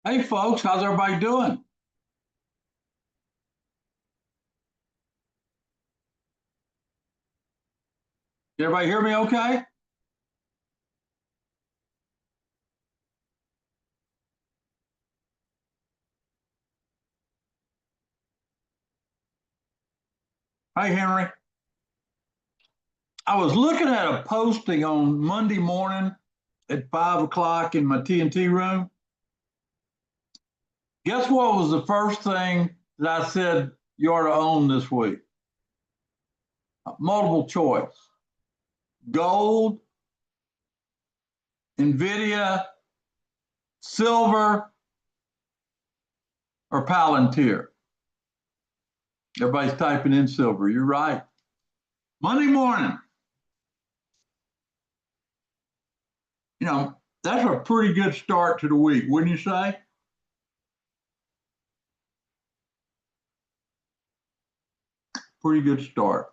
Hey folks, how's everybody doing? Everybody hear me okay? Hey Henry, I was looking at a posting on Monday morning at 5 o'clock in my TNT room. Guess what was the first thing that I said you ought to own this week? Multiple choice. Gold, Nvidia, silver, or Palantir. Everybody's typing in silver. You're right. Monday morning, you know, that's a pretty good start to the week, wouldn't you say? Pretty good start.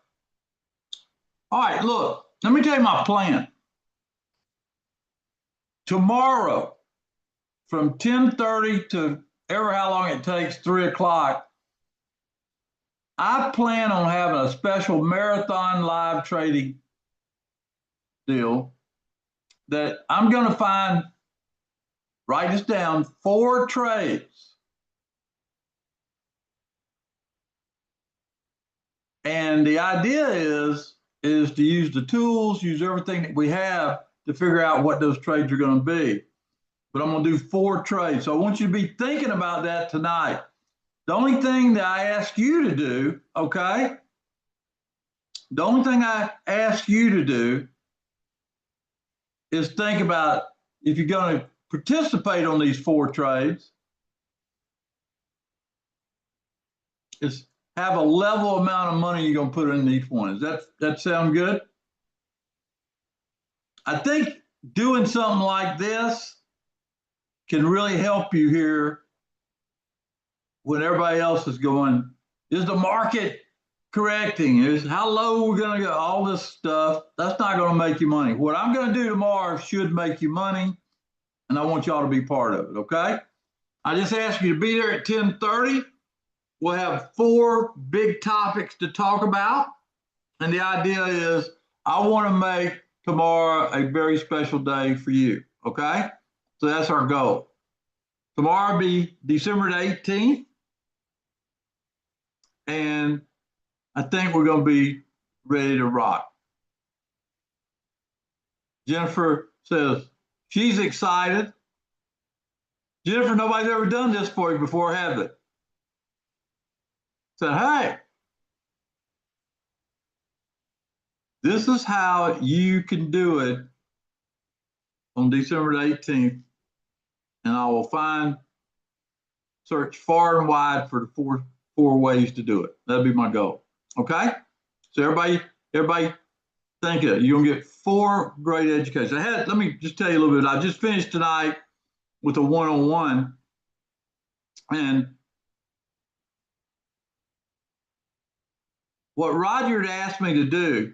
All right, look, let me tell you my plan. Tomorrow, from 10:30 to ever how long it takes, 3 o'clock, I plan on having a special marathon live trading deal that I'm going to find, write this down, 4 trades. And the idea is to use the tools, use everything that we have to figure out what those trades are going to be. But I'm going to do 4 trades. So I want you to be thinking about that tonight. The only thing that I ask you to do, okay? The only thing I ask you to do is think about if you're going to participate on these 4 trades, is have a level amount of money you're going to put in each one. Does that sound good? I think doing something like this can really help you here when everybody else is going, is the market correcting? Is how low we're going to go? All this stuff, that's not going to make you money. What I'm going to do tomorrow should make you money, and I want y'all to be part of it, okay? I just ask you to be there at 10:30. We'll have 4 big topics to talk about, and the idea is I want to make tomorrow a very special day for you, okay? So that's our goal. Tomorrow will be December the 18th, and I think we're going to be ready to rock. Jennifer says she's excited. Jennifer, nobody's ever done this for you before, have they? Said, hey, this is how you can do it on December the 18th. And I will search far and wide for the four ways to do it. That'll be my goal. Okay? So everybody think of it. You're gonna get 4 great education. Let me just tell you a little bit. I just finished tonight with a one-on-one, and what Roger had asked me to do,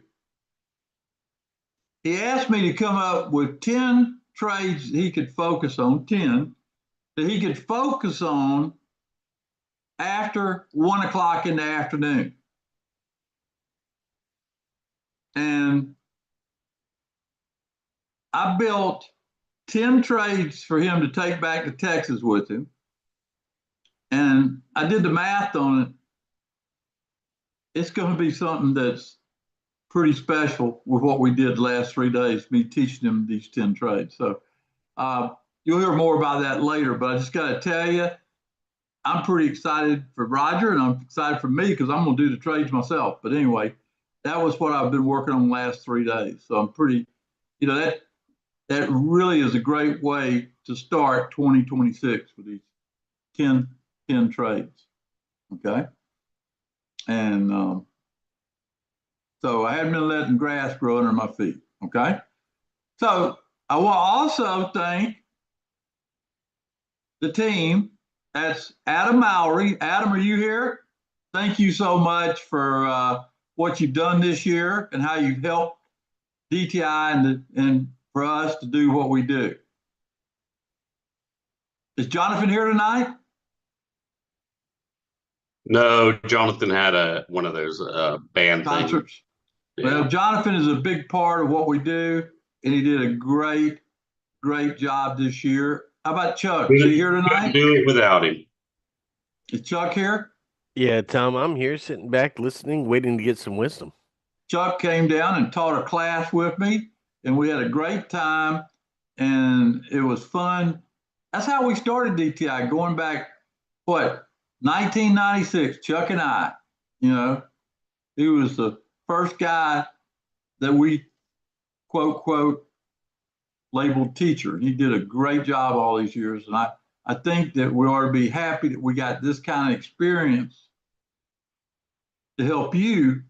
he asked me to come up with 10 trades he could focus on, 10 that he could focus on after 1 o'clock in the afternoon. And I built 10 trades for him to take back to Texas with him. And I did the math on it. It's going to be something that's pretty special with what we did the last 3 days, me teaching him these 10 trades. So you'll hear more about that later, but I just got to tell you, I'm pretty excited for Roger, and I'm excited for me because I'm going to do the trades myself. But anyway, that was what I've been working on the last 3 days. So I'm pretty, that really is a great way to start 2026 with these 10 trades. Okay. And so I hadn't been letting grass grow under my feet. Okay. So I want to also thank the team. That's Adam Mowry. Adam, are you here? Thank you so much for what you've done this year and how you've helped DTI and for us to do what we do. Is Jonathan here tonight? No, Jonathan had one of those band things. Concerts. Yeah. Well, Jonathan is a big part of what we do, and he did a great job this year. How about Chuck? Is he here Couldn't tonight? do it without him. Is Chuck here? Yeah, Tom, I'm here sitting back listening, waiting to get some wisdom. Chuck came down and taught a class with me, and we had a great time, and it was fun. That's how we started DTI, going back, what, 1996, Chuck and I. You know, he was the first guy that we, quote, labeled teacher. He did a great job all these years, and I think that we ought to be happy that we got this kind of experience to help you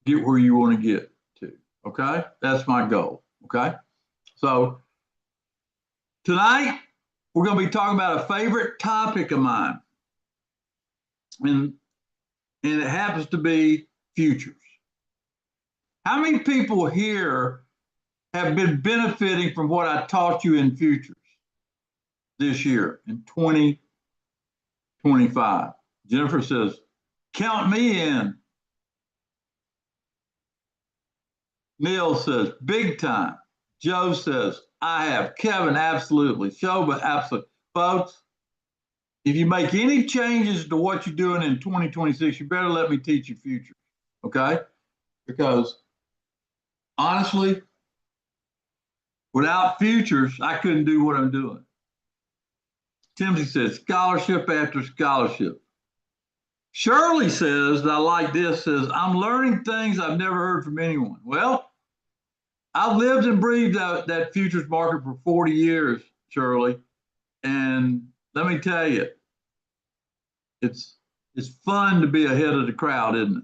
get where you want to get to. Okay, that's my goal. Okay, so tonight we're going to be talking about a favorite topic of mine, and it happens to be futures. How many people here have been benefiting from what I taught you in futures this year in 2025? Jennifer says, count me in. Neil says, big time. Joe says, I have. Kevin, absolutely. Shoba, absolutely. Folks, if you make any changes to what you're doing in 2026, you better let me teach you futures, okay? Because honestly, without futures, I couldn't do what I'm doing. Timothy says, scholarship after scholarship. Shirley says, that I like this, says, I'm learning things I've never heard from anyone. Well, I've lived and breathed that futures market for 40 years, Shirley. And let me tell you, it's fun to be ahead of the crowd, isn't it?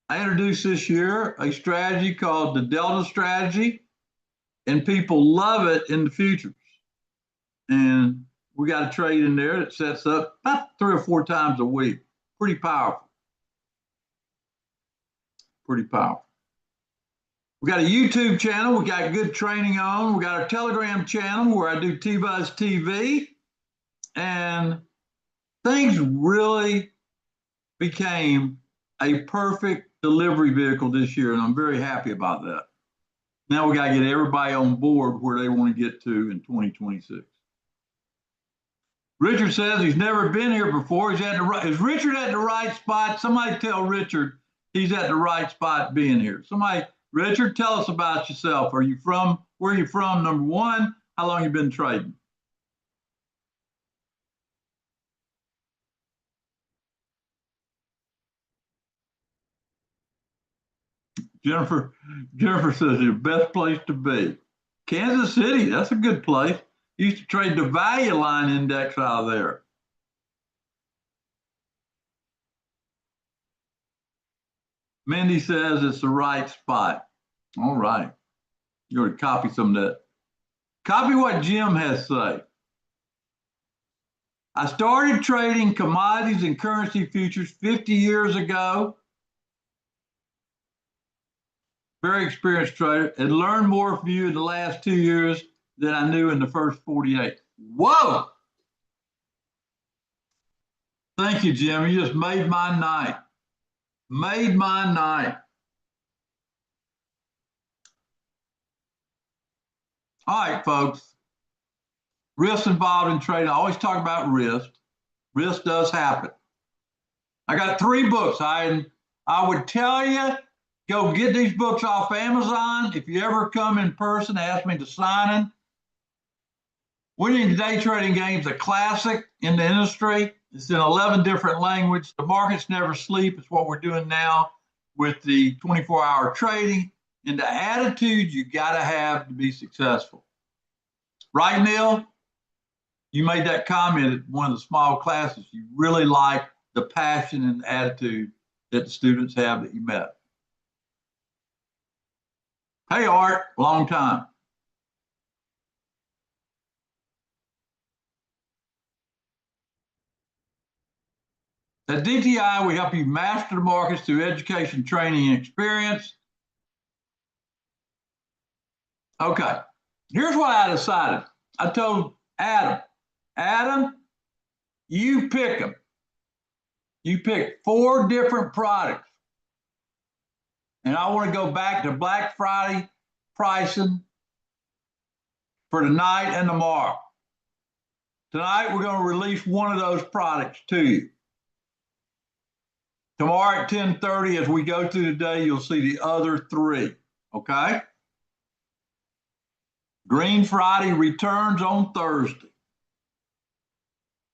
I introduced this year a strategy called the Delta strategy, and people love it in the futures. And we got a trade in there that sets up about 3 or 4 times a week. Pretty powerful. Pretty powerful. We got a YouTube channel. We got good training on. We got our Telegram channel where I do T-Buzz TV. And things really became a perfect delivery vehicle this year. And I'm very happy about that. Now we got to get everybody on board where they want to get to in 2026. Richard says he's never been here before. Is Richard at the right spot? Somebody tell Richard he's at the right spot being here. Richard, tell us about yourself. Where are you from, number one? How long you been trading? Jennifer says your best place to be. Kansas City, that's a good place. Used to trade the value line index out of there. Mindy says it's the right spot. All right. You're going to copy some of that. Copy what Jim has to say. I started trading commodities and currency futures 50 years ago. Very experienced trader, and learned more from you in the last 2 years than I knew in the first 48. Whoa! Thank you, Jim. You just made my night. Made my night. All right, folks. Risk involved in trading. I always talk about risk. Risk does happen. I got 3 books. I would tell you, go get these books off Amazon. If you ever come in person, ask me to sign them. Winning the Day Trading Game is a classic in the industry. It's in 11 different languages. The markets never sleep. It's what we're doing now with the 24-hour trading and the attitude you got to have to be successful. Right, Neil? You made that comment at one of the small classes. You really like the passion and the attitude that the students have that you met. Hey, Art, long time. At DTI, we help you master the markets through education, training, and experience. Okay, here's what I decided. I told Adam, you pick them. You pick 4 different products. And I want to go back to Black Friday pricing for tonight and tomorrow. Tonight, we're going to release one of those products to you. Tomorrow at 10:30, as we go through the day, you'll see the other 3, okay? Green Friday returns on Thursday.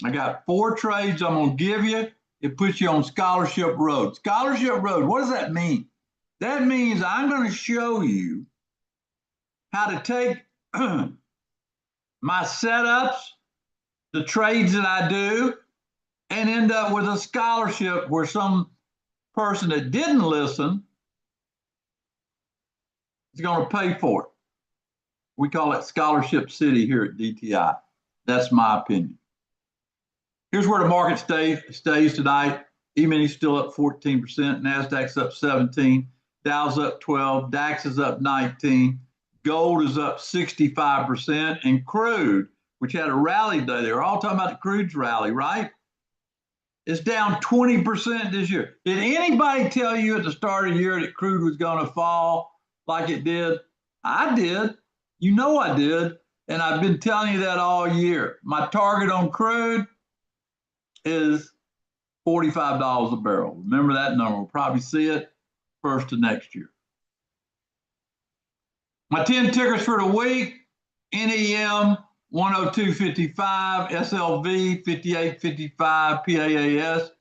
I got 4 trades I'm going to give you. It puts you on Scholarship Road. Scholarship Road, what does that mean? That means I'm going to show you how to take my setups, the trades that I do, and end up with a scholarship where some person that didn't listen is going to pay for it. We call it Scholarship City here at DTI. That's my opinion. Here's where the market stays tonight. E-mini's still up 14%, NASDAQ's up 17, Dow's up 12, DAX is up 19, gold is up 65%, and crude, which had a rally day, they were all talking about the crude's rally, right? It's down 20% this year. Did anybody tell you at the start of the year that crude was going to fall like it did? I did. You know I did. And I've been telling you that all year. My target on crude is $45 a barrel. Remember that number. We'll probably see it first of next year. My 10 tickers for the week: NEM 102.55, SLV 58.55, PAAS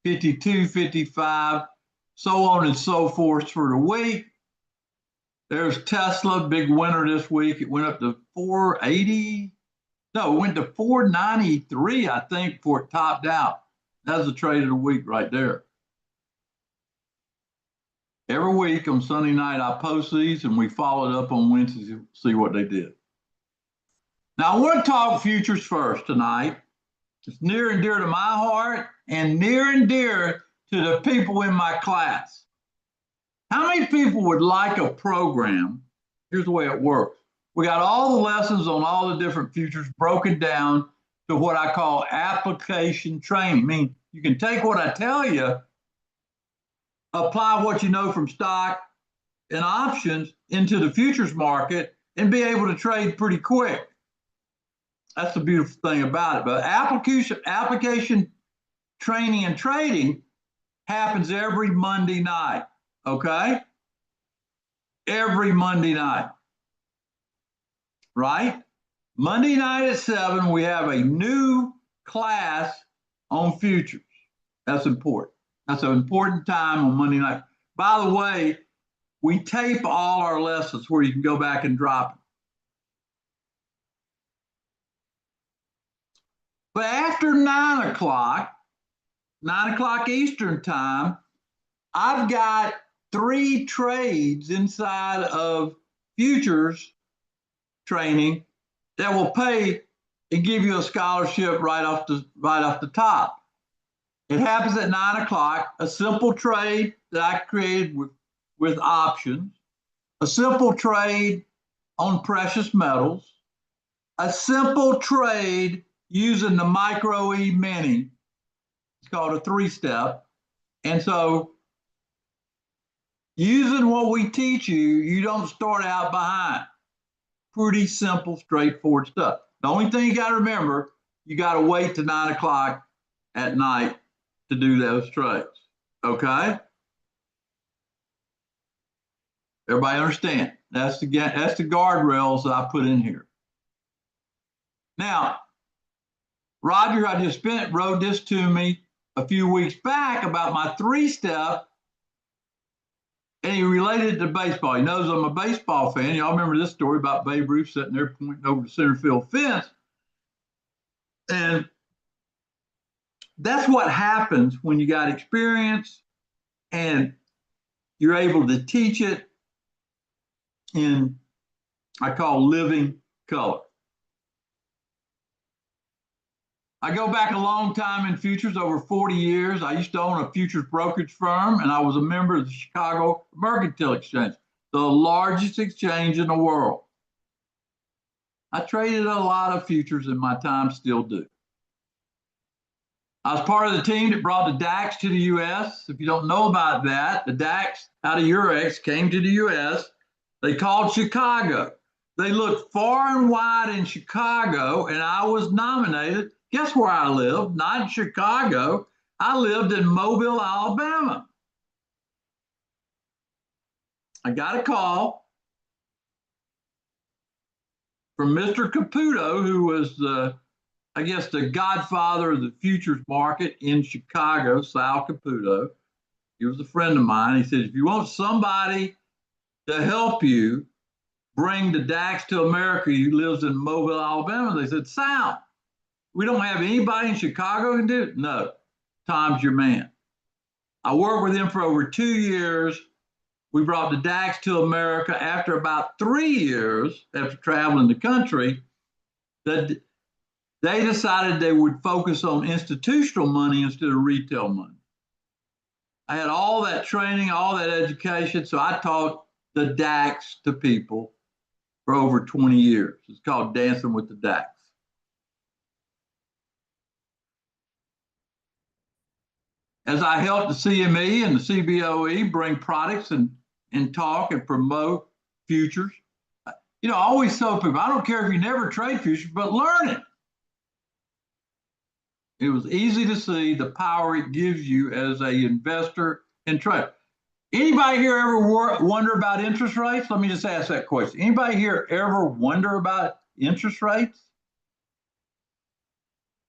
52.55, so on and so forth for the week. There's Tesla, big winner this week. It went up to 480. No, it went to 493, I think, before it topped out. That's the trade of the week right there. Every week on Sunday night, I post these and we follow it up on Wednesday to see what they did. Now, I want to talk futures first tonight. It's near and dear to my heart and near and dear to the people in my class. How many people would like a program? Here's the way it works. We got all the lessons on all the different futures broken down to what I call application training. I mean, you can take what I tell you, apply what you know from stock and options into the futures market, and be able to trade pretty quick. That's the beautiful thing about it. But application training and trading happens every Monday night, okay? Every Monday night, right? Monday night at 7, we have a new class on futures. That's important. That's an important time on Monday night. By the way, we tape all our lessons where you can go back and drop them. But after 9 o'clock Eastern time, I've got 3 trades inside of futures training that will pay and give you a scholarship right off the top. It happens at 9 o'clock, a simple trade that I created with options, a simple trade on precious metals, a simple trade using the Micro E-mini. It's called a 3-step. And so using what we teach you, you don't start out behind. Pretty simple, straightforward stuff. The only thing you got to remember, you got to wait to 9 o'clock at night to do those trades, okay? Everybody understand? That's the guardrails that I put in here. Now, Roger, I just wrote this to me a few weeks back about my 3-step, and he related it to baseball. He knows I'm a baseball fan. Y'all remember this story about Babe Ruth sitting there pointing over the center field fence. And that's what happens when you got experience and you're able to teach it in, I call, living color. I go back a long time in futures, over 40 years. I used to own a futures brokerage firm, and I was a member of the Chicago Mercantile Exchange, the largest exchange in the world. I traded a lot of futures in my time, still do. I was part of the team that brought the DAX to the US. If you don't know about that, the DAX out of Eurex came to the US. They called Chicago. They looked far and wide in Chicago, and I was nominated. Guess where I lived? Not in Chicago. I lived in Mobile, Alabama. I got a call from Mr. Caputo, who was I guess the godfather of the futures market in Chicago, Sal Caputo. He was a friend of mine. He said, if you want somebody to help you bring the DAX to America, he lives in Mobile, Alabama. They said, Sal, we don't have anybody in Chicago who can do it. No, Tom's your man. I worked with him for over 2 years. We brought the DAX to America. After about 3 years, after traveling the country, that they decided they would focus on institutional money instead of retail money. I had all that training, all that education, so I taught the DAX to people for over 20 years. It's called Dancing with the DAX. As I helped the CME and the CBOE bring products and talk and promote futures, you know, I always tell people, I don't care if you never trade futures, but learn it. It was easy to see the power it gives you as an investor and trader. Anybody here ever wonder about interest rates? Let me just ask that question. Anybody here ever wonder about interest rates?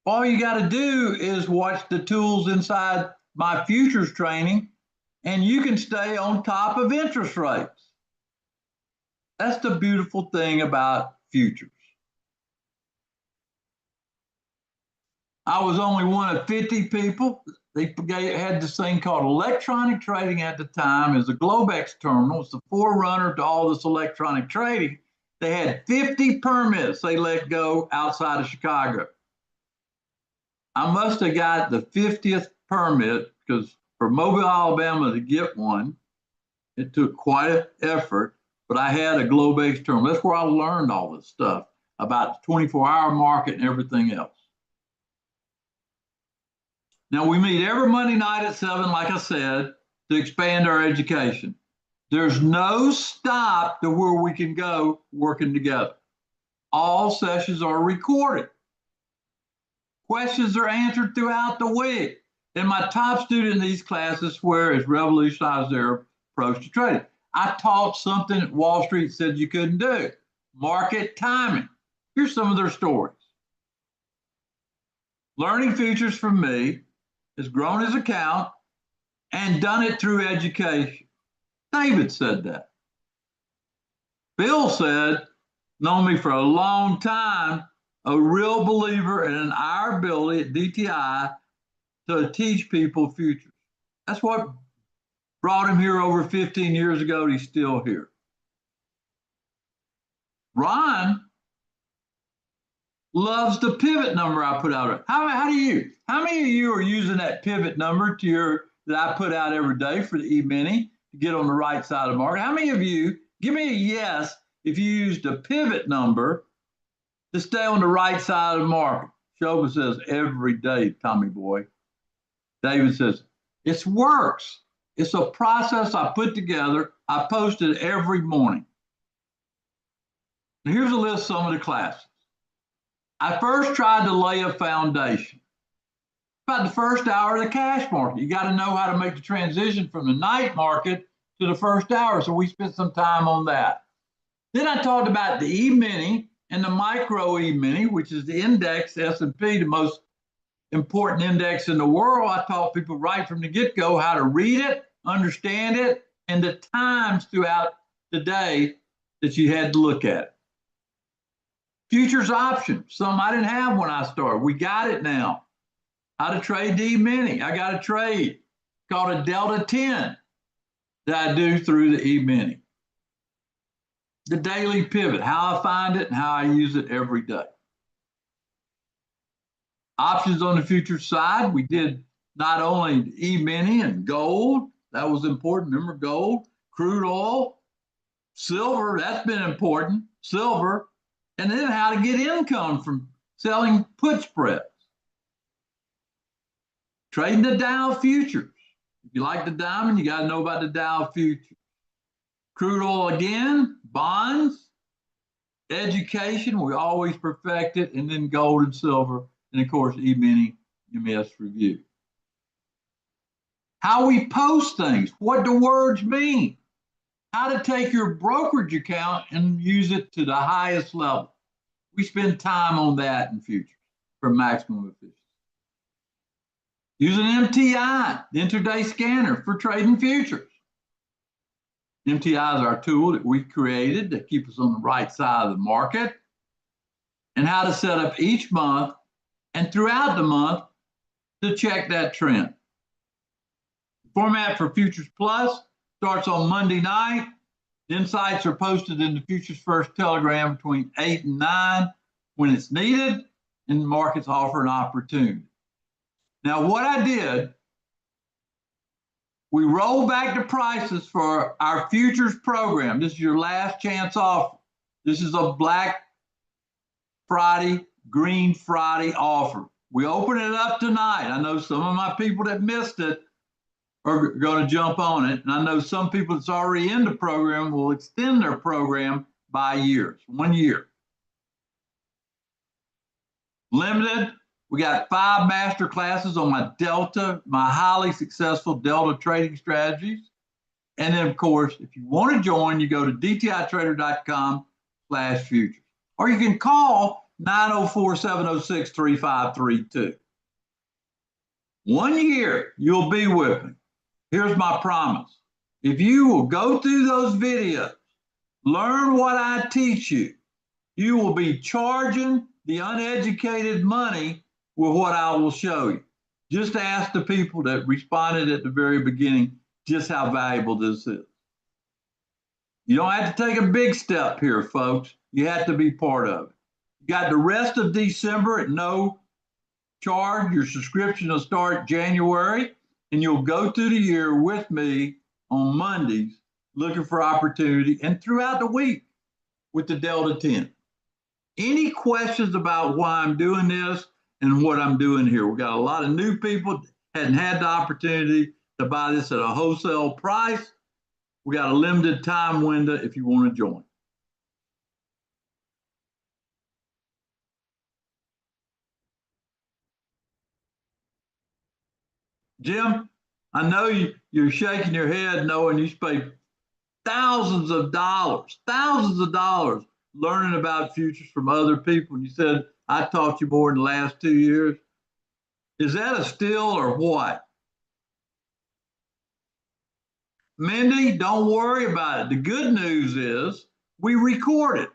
All you got to do is watch the tools inside my futures training, and you can stay on top of interest rates. That's the beautiful thing about futures. I was only one of 50 people. They had this thing called electronic trading at the time as a Globex terminal. It's the forerunner to all this electronic trading. They had 50 permits they let go outside of Chicago. I must have got the 50th permit because for Mobile, Alabama to get one, it took quite an effort, but I had a Globex terminal. That's where I learned all this stuff about the 24-hour market and everything else. Now, we meet every Monday night at 7, like I said, to expand our education. There's no stop to where we can go working together. All sessions are recorded. Questions are answered throughout the week. And my top student in these classes has revolutionized their approach to trading. I taught something that Wall Street said you couldn't do, market timing. Here's some of their stories. Learning futures from me has grown his account and done it through education. David said that. Bill said, known me for a long time, a real believer in our ability at DTI to teach people futures. That's what brought him here over 15 years ago. He's still here. Ron loves the pivot number I put out. How many of you are using that pivot number that I put out every day for the E-mini to get on the right side of the market? How many of you, give me a yes if you used the pivot number to stay on the right side of the market? Shoba says every day, Tommy boy. David says, it works. It's a process I put together. I post it every morning. And here's a list of some of the classes. I first tried to lay a foundation. About the first hour of the cash market. You got to know how to make the transition from the night market to the first hour. So we spent some time on that. Then I talked about the E-mini and the micro E-mini, which is the index S&P, the most important index in the world. I taught people right from the get-go how to read it, understand it, and the times throughout the day that you had to look at it. Futures options, some I didn't have when I started. We got it now. How to trade the E-mini. I got a trade called a Delta 10 that I do through the E-mini. The daily pivot, how I find it and how I use it every day. Options on the futures side, we did not only E-mini and gold, that was important. Remember gold, crude oil, silver, that's been important. Silver, and then how to get income from selling put spreads. Trading the Dow futures. If you like the diamond, you got to know about the Dow futures. Crude oil again, bonds, education, we always perfect it, and then gold and silver, and of course, E-mini MS review. How we post things, what do words mean, how to take your brokerage account and use it to the highest level. We spend time on that in futures for maximum efficiency. Using MTI, the intraday scanner for trading futures. MTI is our tool that we created to keep us on the right side of the market, and how to set up each month and throughout the month to check that trend. The format for Futures Plus starts on Monday night. The insights are posted in the Futures First Telegram between 8 and 9 when it's needed, and the markets offer an opportunity. Now, what I did, we rolled back the prices for our futures program. This is your last chance offer. This is a Black Friday, Green Friday offer. We open it up tonight. I know some of my people that missed it are going to jump on it. And I know some people that's already in the program will extend their program by years, 1 year. Limited. We got 5 master classes on my Delta, my highly successful Delta trading strategies. And then, of course, if you want to join, you go to dtitrader.com/futures. Or you can call 904-706-3532. 1 year, you'll be with me. Here's my promise. If you will go through those videos, learn what I teach you, you will be charging the uneducated money with what I will show you. Just ask the people that responded at the very beginning just how valuable this is. You don't have to take a big step here, folks. You have to be part of it. You got the rest of December at no charge. Your subscription will start January, and you'll go through the year with me on Mondays looking for opportunity and throughout the week with the Delta 10. Any questions about why I'm doing this and what I'm doing here? We got a lot of new people hadn't had the opportunity to buy this at a wholesale price. We got a limited time window if you want to join. Jim, I know you're shaking your head knowing you spent thousands of dollars learning about futures from other people. And you said, I taught you more in the last 2 years. Is that a still or what? Mindy, don't worry about it. The good news is we record it.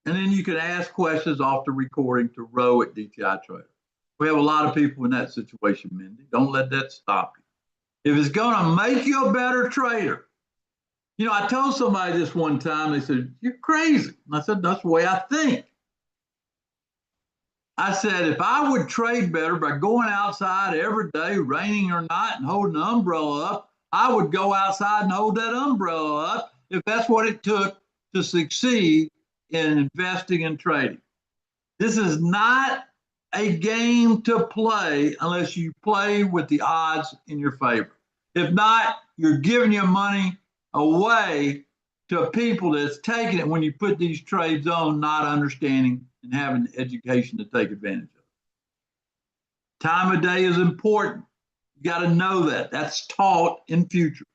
And then you can ask questions off the recording to Row at DTI Trader. We have a lot of people in that situation, Mindy. Don't let that stop you. If it's going to make you a better trader, you know, I told somebody this one time, they said, you're crazy. And I said, that's the way I think. I said, if I would trade better by going outside every day, raining or not, and holding the umbrella up, I would go outside and hold that umbrella up if that's what it took to succeed in investing and trading. This is not a game to play unless you play with the odds in your favor. If not, you're giving your money away to people that's taking it when you put these trades on, not understanding and having the education to take advantage of it. Time of day is important. You got to know that. That's taught in futures.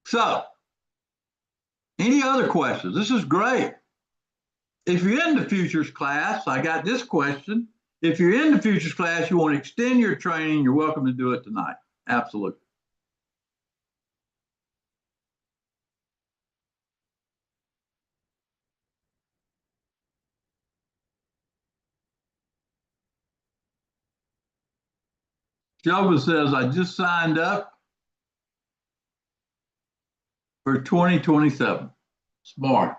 So, any other questions? This is great. If you're in the futures class, I got this question. If you're in the futures class, you want to extend your training, you're welcome to do it tonight. Absolutely. Jova says, I just signed up for 2027. Smart.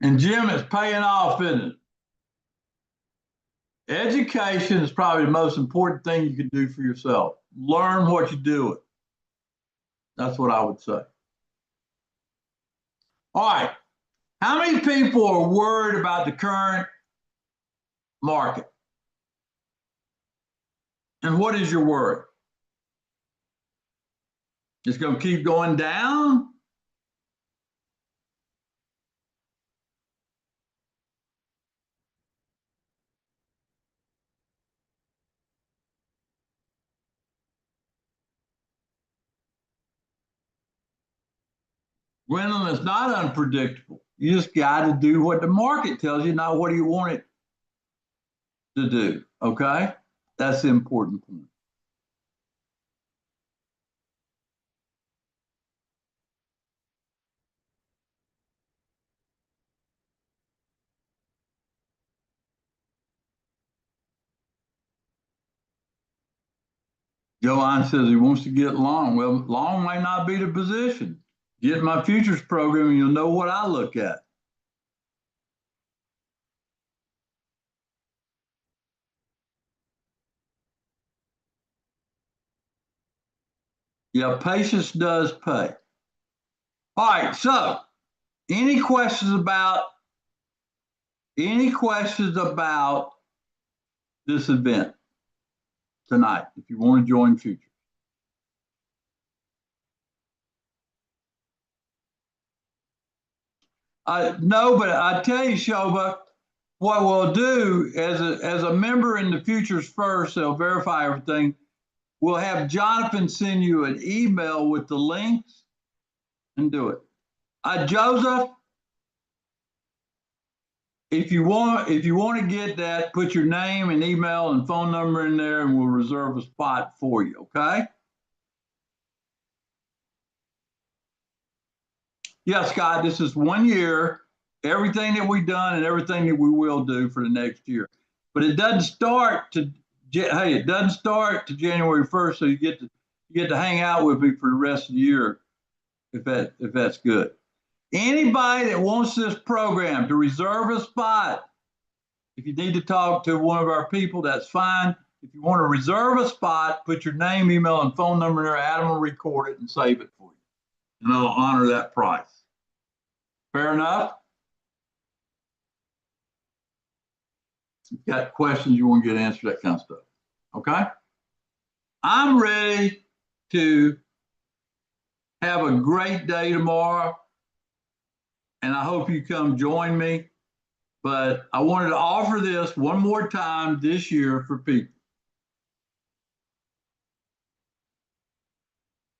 And Jim, it's paying off, isn't it? Education is probably the most important thing you can do for yourself. Learn what you do. That's what I would say. All right. How many people are worried about the current market? And what is your worry? It's going to keep going down? Gwendolyn, it's not unpredictable. You just got to do what the market tells you, not what do you want it to do. Okay? That's the important point. Joanne says he wants to get long. Well, long may not be the position. Get my futures program and you'll know what I look at. Yeah, patience does pay. All right, so any questions about this event tonight if you want to join futures? No, but I tell you, Shoba, what we'll do as a member in the Futures First, they'll verify everything. We'll have Jonathan send you an email with the links and do it. Joseph, if you want to get that, put your name and email and phone number in there, and we'll reserve a spot for you. Okay? Yeah, Scott, this is 1 year. Everything that we've done and everything that we will do for the next year, but it doesn't start to. Hey, it doesn't start to January 1st, so you get to hang out with me for the rest of the year, if that's good. Anybody that wants this program to reserve a spot, if you need to talk to one of our people, that's fine. If you want to reserve a spot, put your name, email, and phone number there. Adam will record it and save it for you, and I'll honor that price. Fair enough? If you've got questions you want to get answered, that kind of stuff. Okay? I'm ready to have a great day tomorrow, and I hope you come join me. But I wanted to offer this one more time this year for people.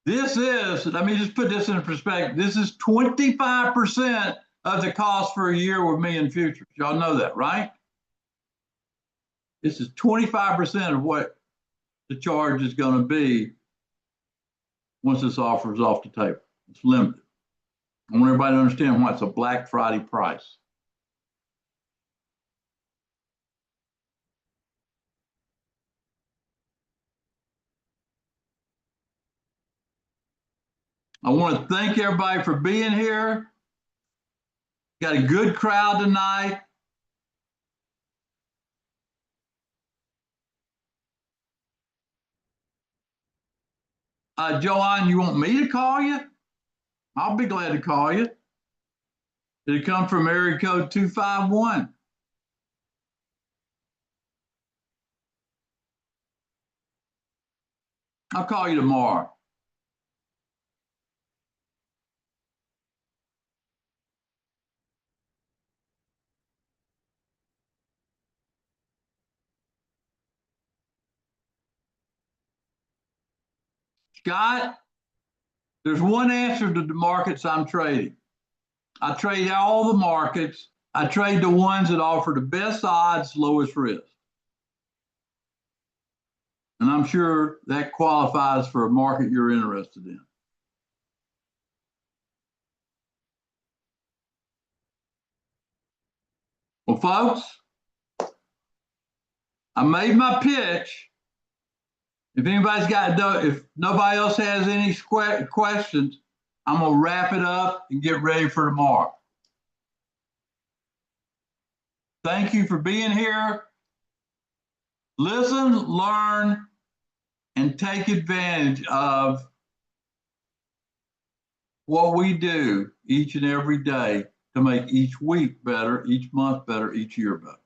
This is, let me just put this in perspective. This is 25% of the cost for a year with me in futures. Y'all know that, right? This is 25% of what the charge is going to be once this offer is off the table. It's limited. I want everybody to understand why it's a Black Friday price. I want to thank everybody for being here. Got a good crowd tonight. Joanne, you want me to call you? I'll be glad to call you. It'll come from area code 251. I'll call you tomorrow. Scott, there's one answer to the markets I'm trading. I trade all the markets. I trade the ones that offer the best odds, lowest risk. And I'm sure that qualifies for a market you're interested in. Well, folks, I made my pitch. If nobody else has any questions, I'm going to wrap it up and get ready for tomorrow. Thank you for being here. Listen, learn, and take advantage of what we do each and every day to make each week better, each month better, each year better.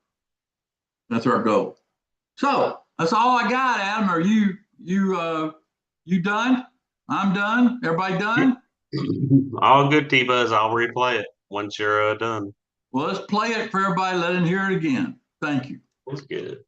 That's our goal. So that's all I got, Adam. Are you done? I'm done. Everybody done? All good, T-Buzz. I'll replay it once you're done. Well, let's play it for everybody. Let them hear it again. Thank you. That's good.